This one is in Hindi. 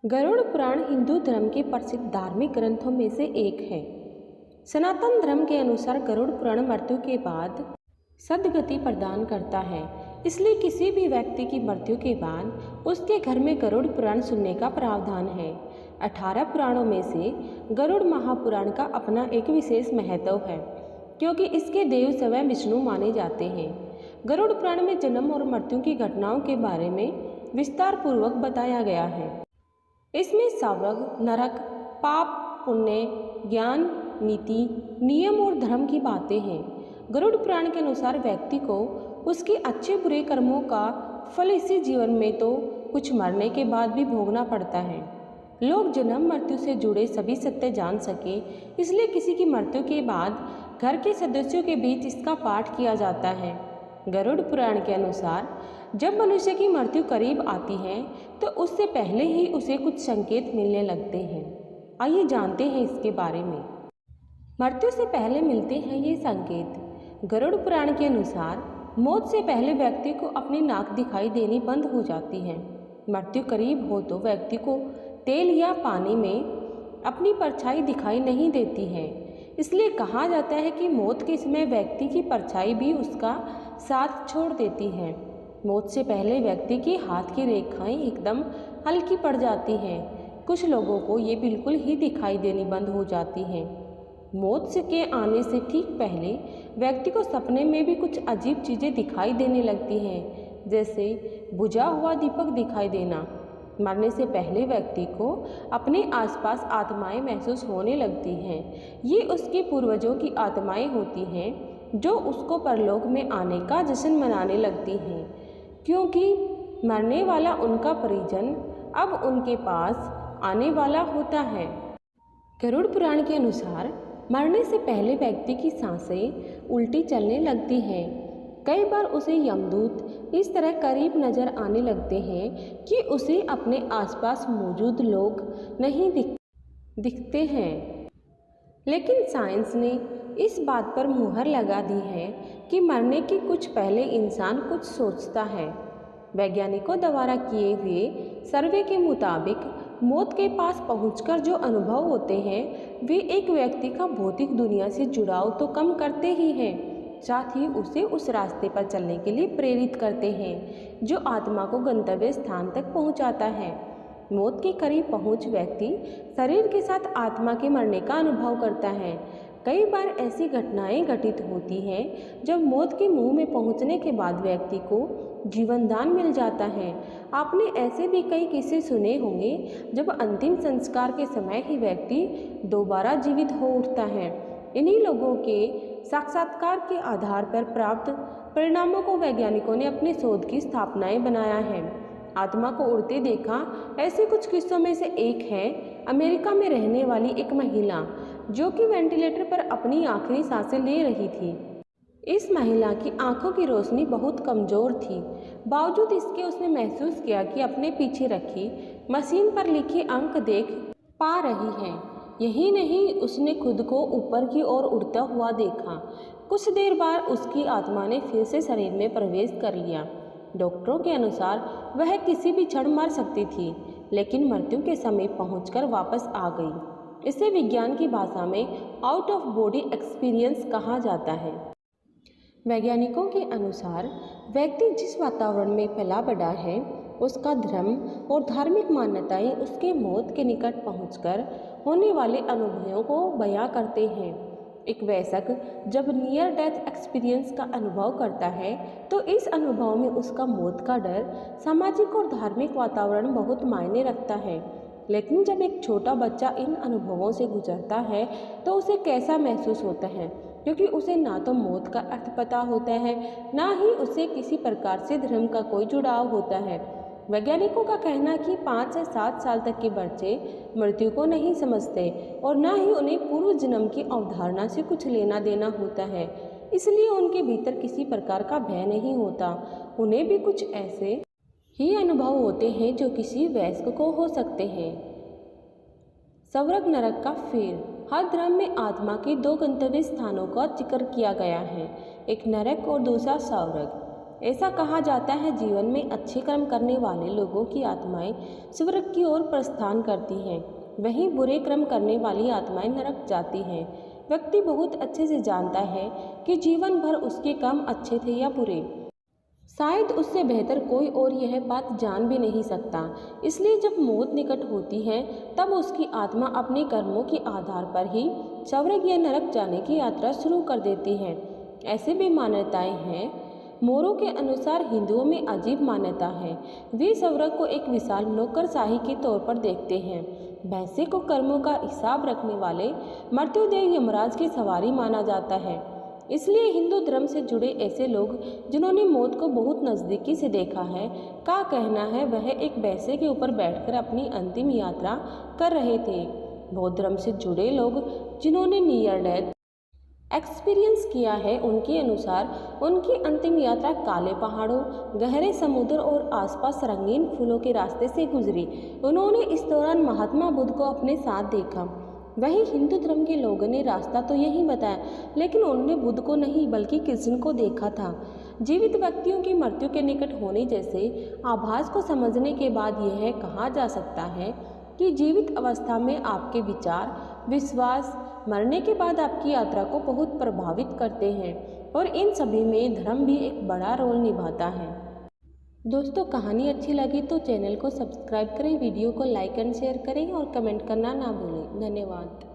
गरुड़ पुराण हिंदू धर्म के प्रसिद्ध धार्मिक ग्रंथों में से एक है। सनातन धर्म के अनुसार गरुड़ पुराण मृत्यु के बाद सद्गति प्रदान करता है, इसलिए किसी भी व्यक्ति की मृत्यु के बाद उसके घर में गरुड़ पुराण सुनने का प्रावधान है। 18 पुराणों में से गरुड़ महापुराण का अपना एक विशेष महत्व है, क्योंकि इसके देव स्वयं विष्णु माने जाते हैं। गरुड़ पुराण में जन्म और मृत्यु की घटनाओं के बारे में विस्तार पूर्वक बताया गया है। इसमें स्वर्ग, नरक, पाप, पुण्य, ज्ञान, नीति, नियम और धर्म की बातें हैं। गरुड़ पुराण के अनुसार व्यक्ति को उसके अच्छे बुरे कर्मों का फल इसी जीवन में तो कुछ मरने के बाद भी भोगना पड़ता है। लोग जन्म मृत्यु से जुड़े सभी सत्य जान सके, इसलिए किसी की मृत्यु के बाद घर के सदस्यों के बीच इसका पाठ किया जाता है। गरुड़ पुराण के अनुसार जब मनुष्य की मृत्यु करीब आती है तो उससे पहले ही उसे कुछ संकेत मिलने लगते हैं। आइए जानते हैं इसके बारे में। मृत्यु से पहले मिलते हैं ये संकेत। गरुड़ पुराण के अनुसार मौत से पहले व्यक्ति को अपनी नाक दिखाई देनी बंद हो जाती है। मृत्यु करीब हो तो व्यक्ति को तेल या पानी में अपनी परछाई दिखाई नहीं देती है, इसलिए कहा जाता है कि मौत के समय व्यक्ति की परछाई भी उसका साथ छोड़ देती है। मौत से पहले व्यक्ति के हाथ की रेखाएं एकदम हल्की पड़ जाती हैं। कुछ लोगों को ये बिल्कुल ही दिखाई देनी बंद हो जाती हैं। मौत के आने से ठीक पहले व्यक्ति को सपने में भी कुछ अजीब चीज़ें दिखाई देने लगती हैं, जैसे बुझा हुआ दीपक दिखाई देना। मरने से पहले व्यक्ति को अपने आसपास आत्माएं महसूस होने लगती हैं। ये उसके पूर्वजों की आत्माएं होती हैं जो उसको परलोक में आने का जश्न मनाने लगती हैं, क्योंकि मरने वाला उनका परिजन अब उनके पास आने वाला होता है। गरुड़ पुराण के अनुसार मरने से पहले व्यक्ति की सांसें उल्टी चलने लगती हैं। कई बार उसे यमदूत इस तरह करीब नजर आने लगते हैं कि उसे अपने आसपास मौजूद लोग नहीं दिखते हैं। लेकिन साइंस ने इस बात पर मुहर लगा दी है कि मरने के कुछ पहले इंसान कुछ सोचता है। वैज्ञानिकों द्वारा किए हुए सर्वे के मुताबिक मौत के पास पहुंचकर जो अनुभव होते हैं वे एक व्यक्ति का भौतिक दुनिया से जुड़ाव तो कम करते ही हैं, साथ ही उसे उस रास्ते पर चलने के लिए प्रेरित करते हैं जो आत्मा को गंतव्य स्थान तक पहुंचाता है। मौत के करीब पहुंच व्यक्ति शरीर के साथ आत्मा के मरने का अनुभव करता है। कई बार ऐसी घटनाएं घटित होती हैं जब मौत के मुंह में पहुंचने के बाद व्यक्ति को जीवन दान मिल जाता है। आपने ऐसे भी कई किस्से सुने होंगे जब अंतिम संस्कार के समय ही व्यक्ति दोबारा जीवित हो उठता है। इन्हीं लोगों के साक्षात्कार के आधार पर प्राप्त परिणामों को वैज्ञानिकों ने अपनी शोध की स्थापनाएं बनाया है। आत्मा को उड़ते देखा, ऐसे कुछ किस्सों में से एक है अमेरिका में रहने वाली एक महिला जो कि वेंटिलेटर पर अपनी आखिरी सांसें ले रही थी। इस महिला की आंखों की रोशनी बहुत कमज़ोर थी, बावजूद इसके उसने महसूस किया कि अपने पीछे रखी मशीन पर लिखे अंक देख पा रही है। यही नहीं, उसने खुद को ऊपर की ओर उड़ता हुआ देखा। कुछ देर बाद उसकी आत्मा ने फिर से शरीर में प्रवेश कर लिया। डॉक्टरों के अनुसार वह किसी भी क्षण मर सकती थी, लेकिन मृत्यु के समीप पहुंचकर वापस आ गई। इसे विज्ञान की भाषा में आउट ऑफ बॉडी एक्सपीरियंस कहा जाता है। वैज्ञानिकों के अनुसार व्यक्ति जिस वातावरण में पला बढ़ा है उसका धर्म और धार्मिक मान्यताएं उसके मौत के निकट पहुंचकर होने वाले अनुभवों को बयां करते हैं। एक वयस्क जब नियर डेथ एक्सपीरियंस का अनुभव करता है तो इस अनुभव में उसका मौत का डर, सामाजिक और धार्मिक वातावरण बहुत मायने रखता है। लेकिन जब एक छोटा बच्चा इन अनुभवों से गुजरता है तो उसे कैसा महसूस होता है, क्योंकि उसे ना तो मौत का अर्थ पता होता है, ना ही उसे किसी प्रकार से धर्म का कोई जुड़ाव होता है। वैज्ञानिकों का कहना है कि 5 से 7 साल तक के बच्चे मृत्यु को नहीं समझते और ना ही उन्हें पूर्व जन्म की अवधारणा से कुछ लेना देना होता है, इसलिए उनके भीतर किसी प्रकार का भय नहीं होता। उन्हें भी कुछ ऐसे ही अनुभव होते हैं जो किसी वयस्क को हो सकते हैं। स्वर्ग नरक का फेर। हर धर्म में आत्मा के 2 गंतव्य स्थानों का जिक्र किया गया है, एक नरक और दूसरा स्वर्ग। ऐसा कहा जाता है जीवन में अच्छे कर्म करने वाले लोगों की आत्माएं स्वर्ग की ओर प्रस्थान करती हैं, वहीं बुरे कर्म करने वाली आत्माएं नरक जाती हैं। व्यक्ति बहुत अच्छे से जानता है कि जीवन भर उसके कर्म अच्छे थे या बुरे। शायद उससे बेहतर कोई और यह बात जान भी नहीं सकता। इसलिए जब मौत निकट होती है तब उसकी आत्मा अपने कर्मों के आधार पर ही स्वर्ग या नरक जाने की यात्रा शुरू कर देती है। ऐसे भी मान्यताएं हैं। मोरों के अनुसार हिंदुओं में अजीब मान्यता है। वे स्वर्ग को एक विशाल नौकरशाही के तौर पर देखते हैं। भैंसे को कर्मों का हिसाब रखने वाले मृत्युदेव यमराज की सवारी माना जाता है। इसलिए हिंदू धर्म से जुड़े ऐसे लोग जिन्होंने मौत को बहुत नज़दीकी से देखा है का कहना है वह एक भैंसे के ऊपर बैठकर अपनी अंतिम यात्रा कर रहे थे। बौद्ध धर्म से जुड़े लोग जिन्होंने नियर डेथ एक्सपीरियंस किया है उनके अनुसार उनकी अंतिम यात्रा काले पहाड़ों, गहरे समुद्र और आसपास रंगीन फूलों के रास्ते से गुजरी। उन्होंने इस दौरान महात्मा बुद्ध को अपने साथ देखा। वहीं हिंदू धर्म के लोगों ने रास्ता तो यही बताया, लेकिन उन्होंने बुद्ध को नहीं बल्कि कृष्ण को देखा था। जीवित व्यक्तियों की मृत्यु के निकट होने जैसे आभास को समझने के बाद यह कहा जा सकता है कि जीवित अवस्था में आपके विचार, विश्वास मरने के बाद आपकी यात्रा को बहुत प्रभावित करते हैं और इन सभी में धर्म भी एक बड़ा रोल निभाता है। दोस्तों, कहानी अच्छी लगी तो चैनल को सब्सक्राइब करें, वीडियो को लाइक एंड शेयर करें और कमेंट करना ना भूलें। धन्यवाद।